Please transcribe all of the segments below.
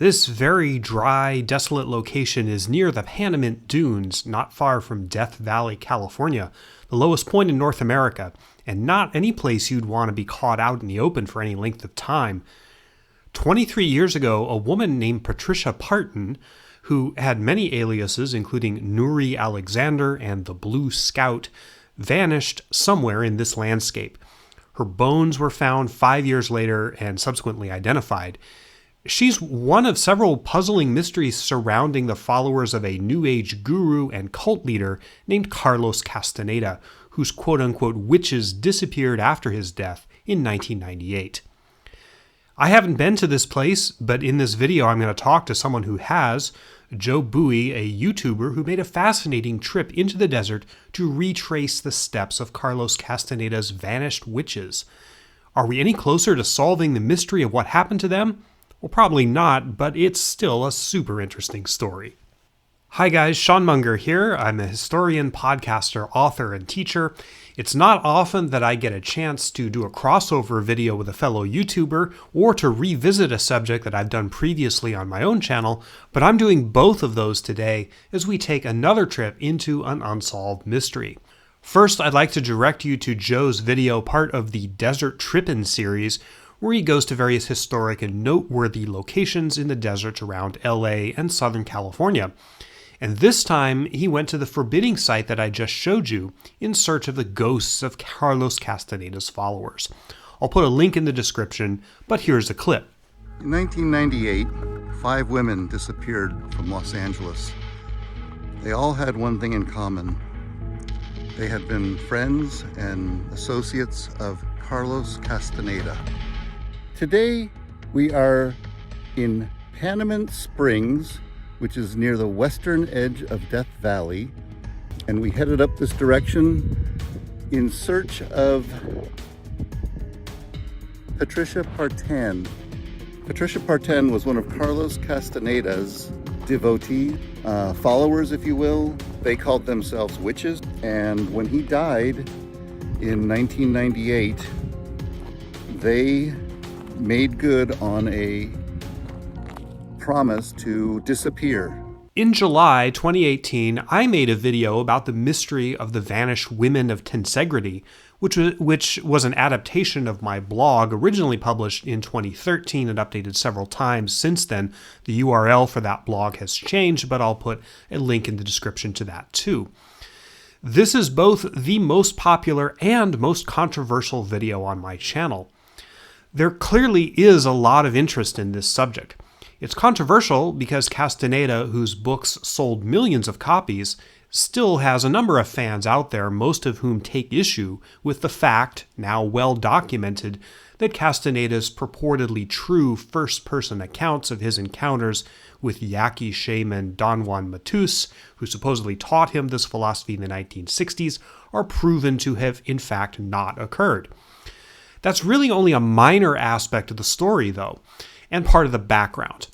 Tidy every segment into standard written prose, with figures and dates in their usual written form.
This very dry, desolate location is near the Panamint Dunes, not far from Death Valley, California, the lowest point in North America, and not any place you'd want to be caught out in the open for any length of time. 23 years ago, a woman named Patricia Partin, who had many aliases including Nuri Alexander and the Blue Scout, vanished somewhere in this landscape. Her bones were found 5 years later and subsequently identified. She's one of several puzzling mysteries surrounding the followers of a New Age guru and cult leader named Carlos Castaneda, whose quote-unquote witches disappeared after his death in 1998. I haven't been to this place, but in this video I'm going to talk to someone who has, Joe Bowie, a YouTuber who made a fascinating trip into the desert to retrace the steps of Carlos Castaneda's vanished witches. Are we any closer to solving the mystery of what happened to them? Well, probably not, but it's still a super interesting story. Hi guys, Sean Munger here. I'm a historian, podcaster, author, and teacher. It's not often that I get a chance to do a crossover video with a fellow YouTuber or to revisit a subject that I've done previously on my own channel, but I'm doing both of those today as we take another trip into an unsolved mystery. First, I'd like to direct you to Joe's video, part of the Desert Trippin' series, where he goes to various historic and noteworthy locations in the desert around LA and Southern California. And this time, he went to the forbidding site that I just showed you in search of the ghosts of Carlos Castaneda's followers. I'll put a link in the description, but here's a clip. In 1998, 5 women disappeared from Los Angeles. They all had one thing in common. They had been friends and associates of Carlos Castaneda. Today, we are in Panamint Springs, which is near the western edge of Death Valley, and we headed up this direction in search of Patricia Partin. Patricia Partin was one of Carlos Castaneda's devotee followers, if you will. They called themselves witches, and when he died in 1998, they made good on a promise to disappear. In July 2018, I made a video about the mystery of the vanished women of Tensegrity, which was an adaptation of my blog originally published in 2013 and updated several times since then. The URL for that blog has changed, but I'll put a link in the description to that too. This is both the most popular and most controversial video on my channel. There clearly is a lot of interest in this subject. It's controversial because Castaneda, whose books sold millions of copies, still has a number of fans out there, most of whom take issue with the fact, now well documented, that Castaneda's purportedly true first-person accounts of his encounters with Yaqui shaman Don Juan Matus, who supposedly taught him this philosophy in the 1960s, are proven to have in fact not occurred. That's really only a minor aspect of the story, though, and part of the background.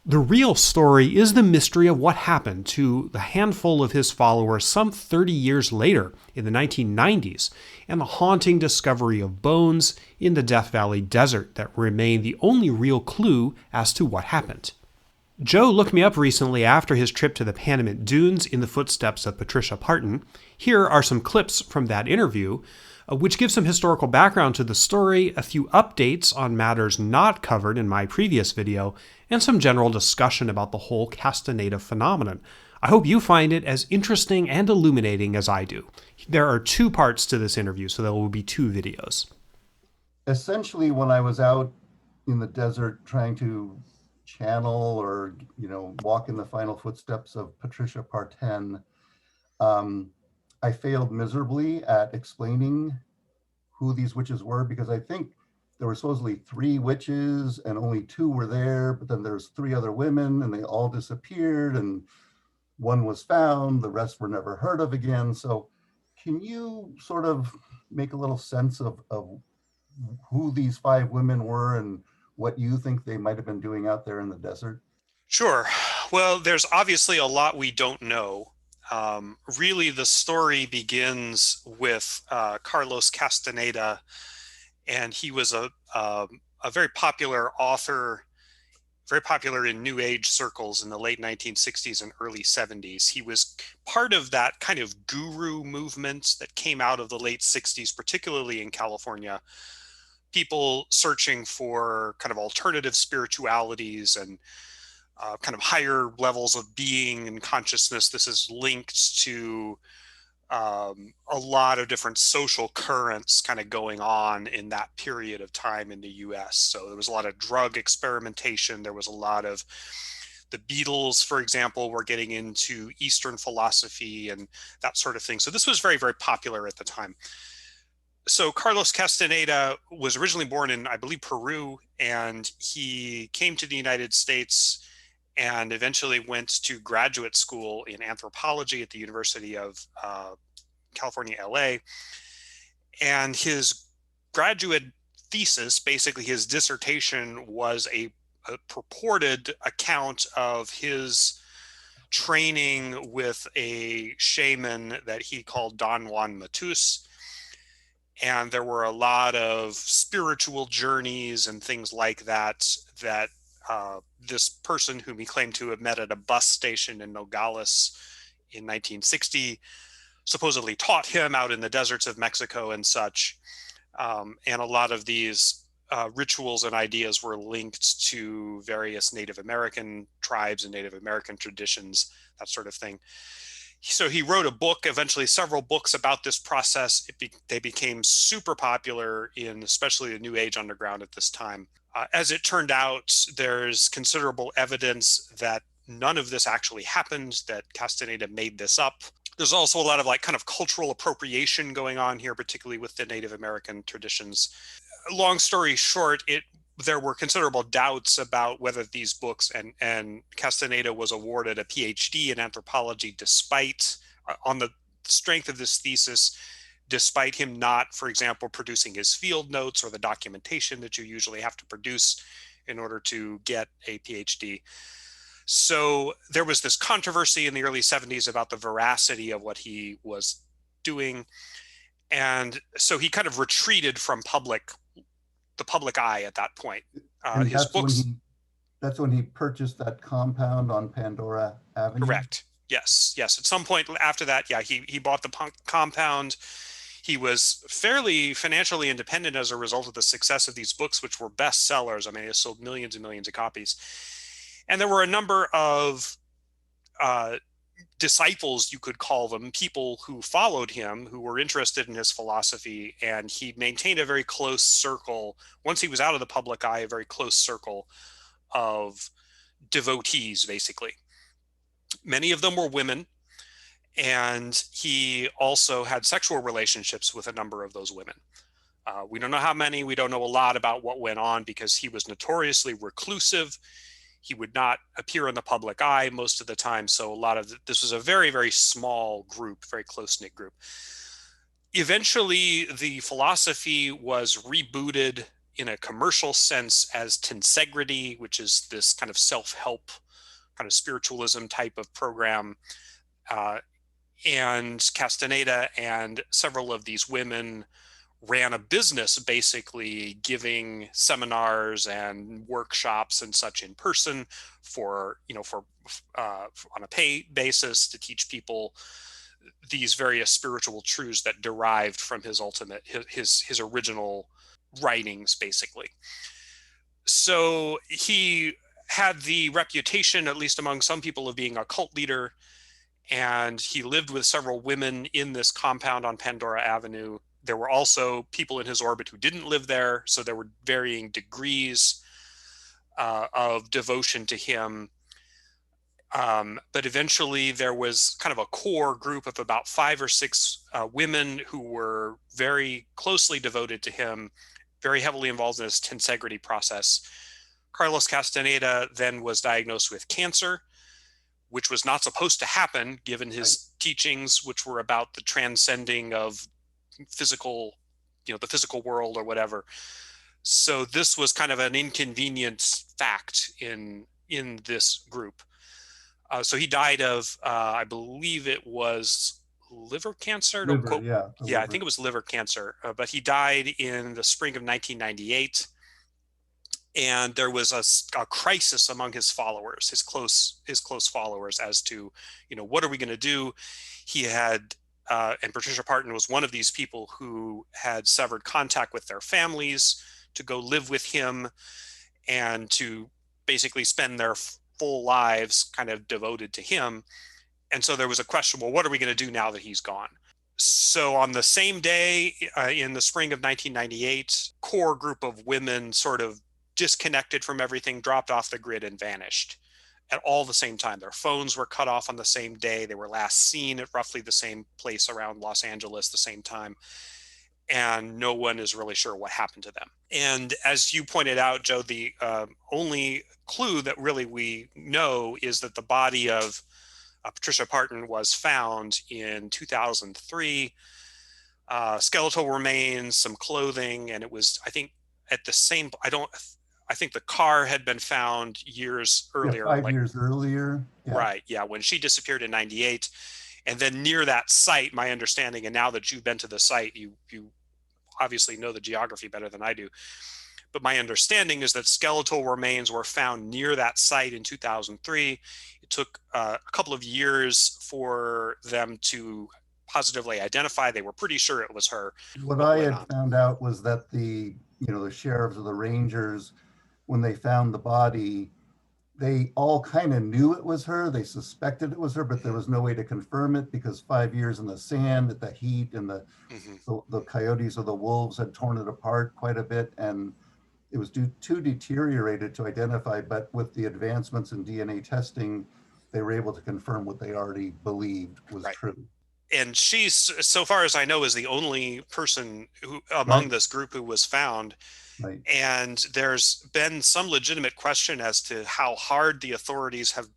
The real story is the mystery of what happened to the handful of his followers some 30 years later in the 1990s, and the haunting discovery of bones in the Death Valley desert that remain the only real clue as to what happened. Joe looked me up recently after his trip to the Panamint Dunes in the footsteps of Patricia Partin. Here are some clips from that interview, which gives some historical background to the story, a few updates on matters not covered in my previous video, and some general discussion about the whole Castaneda phenomenon. I hope you find it as interesting and illuminating as I do. There are 2 parts to this interview, so there will be 2 videos. Essentially, when I was out in the desert trying to channel or, walk in the final footsteps of Patricia Partin, I failed miserably at explaining who these witches were, because I think there were supposedly 3 witches and only 2 were there, but then there's 3 other women and they all disappeared and 1 was found, the rest were never heard of again. So can you sort of make a little sense of who these 5 women were and what you think they might have been doing out there in the desert? Sure. Well, there's obviously a lot we don't know. Really, the story begins with Carlos Castaneda, and he was a very popular author very popular in New Age circles in the late 1960s and early 70s. He was part of that kind of guru movement that came out of the late 60s, particularly in California. People searching for kind of alternative spiritualities and kind of higher levels of being and consciousness. This is linked to a lot of different social currents kind of going on in that period of time in the US. So there was a lot of drug experimentation. There was a lot of the Beatles, for example, were getting into Eastern philosophy and that sort of thing. So this was very, very popular at the time. So Carlos Castaneda was originally born in, I believe, Peru, and he came to the United States and eventually went to graduate school in anthropology at the University of California, LA. And his graduate thesis, basically his dissertation, was a purported account of his training with a shaman that he called Don Juan Matus. And there were a lot of spiritual journeys and things like that that this person, whom he claimed to have met at a bus station in Nogales in 1960, supposedly taught him out in the deserts of Mexico and such. And a lot of these rituals and ideas were linked to various Native American tribes and Native American traditions, that sort of thing. So he wrote a book, eventually several books about this process. They became super popular in especially the New Age underground at this time. As it turned out, there's considerable evidence that none of this actually happened, that Castaneda made this up. There's also a lot of like kind of cultural appropriation going on here, particularly with the Native American traditions. Long story short, there were considerable doubts about whether these books, and Castaneda was awarded a PhD in anthropology despite, on the strength of this thesis, despite him not, for example, producing his field notes or the documentation that you usually have to produce in order to get a PhD. So there was this controversy in the early 70s about the veracity of what he was doing. And so he kind of retreated from the public eye at that point. And His books. That's when he purchased that compound on Pandora Avenue. Correct. Yes. Yes. At some point after that, yeah, he bought the compound. He was fairly financially independent as a result of the success of these books, which were bestsellers. I mean, they sold millions and millions of copies. And there were a number of disciples, you could call them, people who followed him, who were interested in his philosophy. And he maintained a very close circle. Once he was out of the public eye, a very close circle of devotees, basically. Many of them were women. And he also had sexual relationships with a number of those women. We don't know how many. We don't know a lot about what went on because he was notoriously reclusive. He would not appear in the public eye most of the time. So this was a very, very small group, very close-knit group. Eventually, the philosophy was rebooted in a commercial sense as Tensegrity, which is this kind of self-help, kind of spiritualism type of program. And Castaneda and several of these women ran a business basically giving seminars and workshops and such in person for on a pay basis to teach people these various spiritual truths that derived from his original writings, basically. So he had the reputation, at least among some people, of being a cult leader. And he lived with several women in this compound on Pandora Avenue. There were also people in his orbit who didn't live there. So there were varying degrees of devotion to him. But eventually there was kind of a core group of about 5 or 6 women who were very closely devoted to him, very heavily involved in this tensegrity process. Carlos Castaneda then was diagnosed with cancer, which was not supposed to happen given his teachings, which were about the transcending of physical, the physical world or whatever. So this was kind of an inconvenient fact in this group. So he died of, I believe it was liver cancer. Yeah, I think it was liver cancer. But he died in the spring of 1998. And there was a crisis among his followers, his close followers, as to, what are we going to do? He had, and Patricia Partin was one of these people who had severed contact with their families to go live with him and to basically spend their full lives kind of devoted to him. And so there was a question, well, what are we going to do now that he's gone? So on the same day, in the spring of 1998, core group of women sort of disconnected from everything, dropped off the grid, and vanished at all the same time. Their phones were cut off on the same day. They were last seen at roughly the same place around Los Angeles the same time. And no one is really sure what happened to them. And as you pointed out, Joe, the only clue that really we know is that the body of Patricia Partin was found in 2003. Skeletal remains, some clothing, and it was, I think, at the same, I think the car had been found years earlier. Yeah, 5 years earlier. Yeah. Right, yeah, when she disappeared in 98. And then near that site, my understanding, and now that you've been to the site, you obviously know the geography better than I do, but my understanding is that skeletal remains were found near that site in 2003. It took a couple of years for them to positively identify. They were pretty sure it was her. What I had found out was that the sheriffs or the rangers, when they found the body, they all kind of knew it was her. They suspected it was her, but there was no way to confirm it because 5 years in the sand at the heat and the coyotes or the wolves had torn it apart quite a bit. And it was too deteriorated to identify, but with the advancements in DNA testing, they were able to confirm what they already believed was true. And she's, so far as I know, is the only person who among this group who was found. Right. And there's been some legitimate question as to how hard the authorities have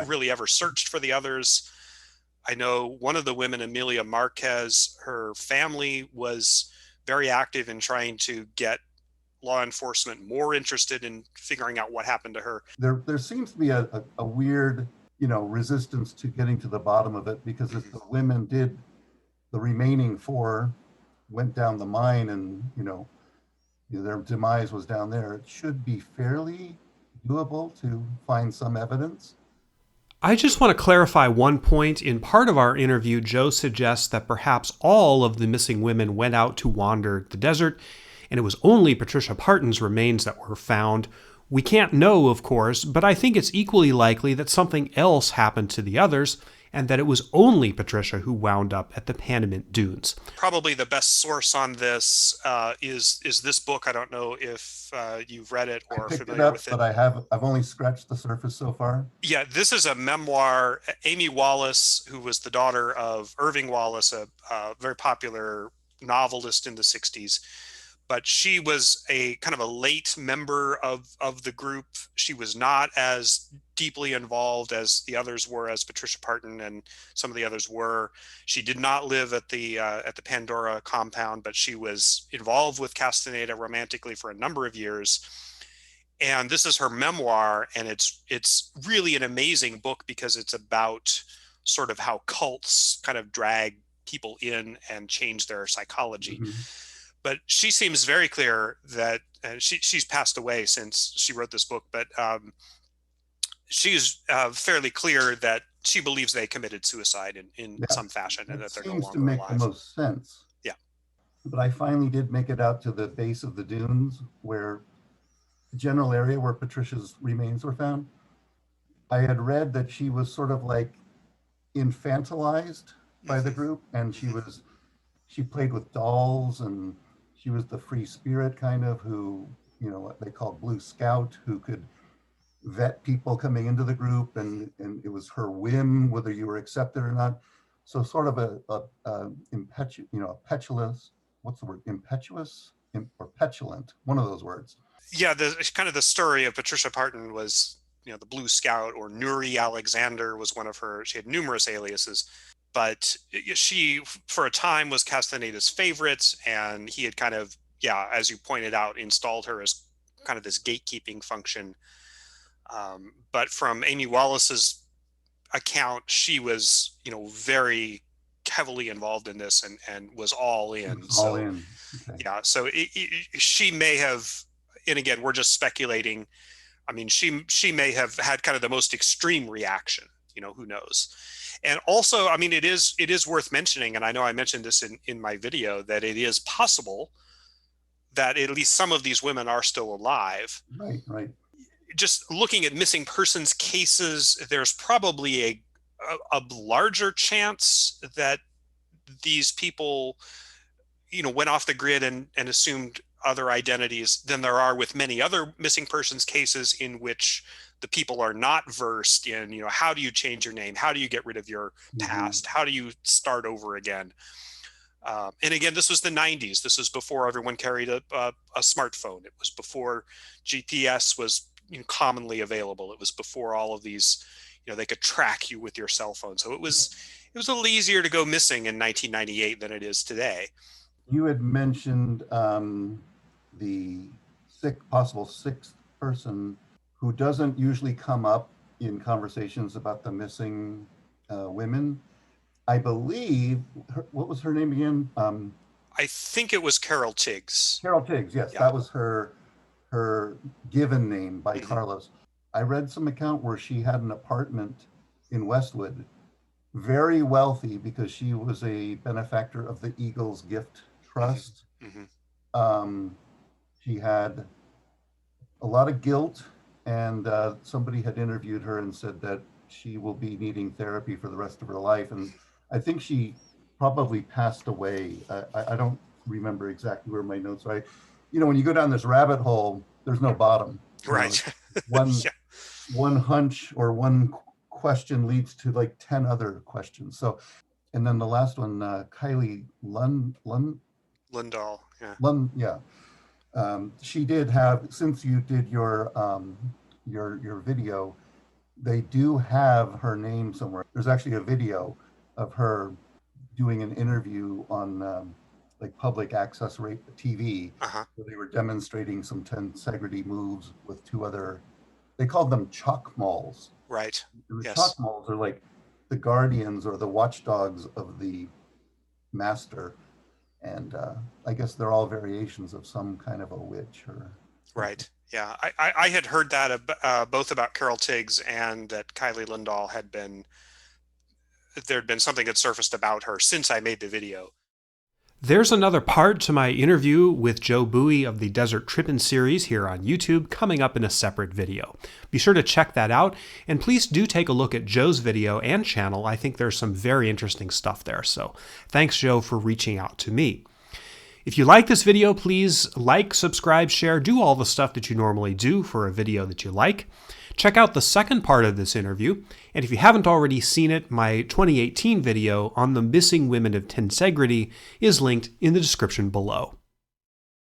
really ever searched for the others. I know one of the women, Amalia Marquez, her family was very active in trying to get law enforcement more interested in figuring out what happened to her. There seems to be a weird, resistance to getting to the bottom of it, because if the women did, the remaining 4 went down the mine and, their demise was down there, it should be fairly doable to find some evidence. I just want to clarify one point. In part of our interview, Joe suggests that perhaps all of the missing women went out to wander the desert, and it was only Patricia Partin's remains that were found. We can't know, of course, but I think it's equally likely that something else happened to the others, and that it was only Patricia who wound up at the Panamint Dunes. Probably the best source on this is this book. I don't know if you've read it or are familiar with it. But I've only scratched the surface so far. Yeah, this is a memoir. Amy Wallace, who was the daughter of Irving Wallace, a very popular novelist in the 60s, but she was a kind of a late member of the group. She was not as deeply involved as the others were, as Patricia Partin and some of the others were. She did not live at the Pandora compound, but she was involved with Castaneda romantically for a number of years. And this is her memoir, and it's really an amazing book because it's about sort of how cults kind of drag people in and change their psychology. But she seems very clear that she's passed away since she wrote this book, but she's fairly clear that she believes they committed suicide in some fashion, and that they're no longer alive. Seems to make the most sense. Yeah. But I finally did make it out to the base of the dunes, where the general area where Patricia's remains were found. I had read that she was sort of like infantilized by the group, and she played with dolls, and she was the free spirit kind of, who, what they call Blue Scout, who could vet people coming into the group, and it was her whim whether you were accepted or not. So sort of a petulous, what's the word? Impetuous or petulant, one of those words. Yeah, the story of Patricia Partin was, the Blue Scout, or Nuri Alexander was one of her. She had numerous aliases. But she, for a time, was Castaneda's favorite, and he had kind of, as you pointed out, installed her as kind of this gatekeeping function. But from Amy Wallace's account, she was, very heavily involved in this and was all in. All in. Okay. Yeah, so she may have again, we're just speculating. I mean, she may have had kind of the most extreme reaction, who knows. And also, I mean, it is worth mentioning, and I know I mentioned this in my video, that it is possible that at least some of these women are still alive. Right. Just looking at missing persons cases, there's probably a larger chance that these people, went off the grid and assumed other identities than there are with many other missing persons cases in which the people are not versed in, how do you change your name? How do you get rid of your past? How do you start over again? And again, this was the 90s. This was before everyone carried a smartphone. It was before GPS was commonly available. It was before all of these, they could track you with your cell phone. So it was a little easier to go missing in 1998 than it is today. You had mentioned the possible sixth person who doesn't usually come up in conversations about the missing women. I believe, what was her name again? I think it was Carol Tiggs. Carol Tiggs, yes. Yeah. That was her given name by Carlos. I read some account where she had an apartment in Westwood, very wealthy because she was a benefactor of the Eagles Gift Trust. She had a lot of guilt, and somebody had interviewed her and said that she will be needing therapy for the rest of her life. And I think she probably passed away. I don't remember exactly where my notes are. When you go down this rabbit hole, there's no bottom. Right. One hunch or one question leads to like 10 other questions. So, and then the last one, Kylie Lindahl. She did have, since you did your video, they do have her name somewhere. There's actually a video of her doing an interview on like public access TV. Where they were demonstrating some Tensegrity moves with two other, they called them chalk malls. Right. Yes. Chalk malls are like the guardians or the watchdogs of the master. And I guess they're all variations of some kind of a witch or. Right. Yeah. I had heard that both about Carol Tiggs and that Kylie Lindahl there'd been something that surfaced about her since I made the video. There's another part to my interview with Joe Bowie of the Desert Trippin' series here on YouTube coming up in a separate video. Be sure to check that out, and please do take a look at Joe's video and channel. I think there's some very interesting stuff there, so thanks, Joe, for reaching out to me. If you like this video, please like, subscribe, share, do all the stuff that you normally do for a video that you like. Check out the second part of this interview, and if you haven't already seen it, my 2018 video on the missing women of Tensegrity is linked in the description below.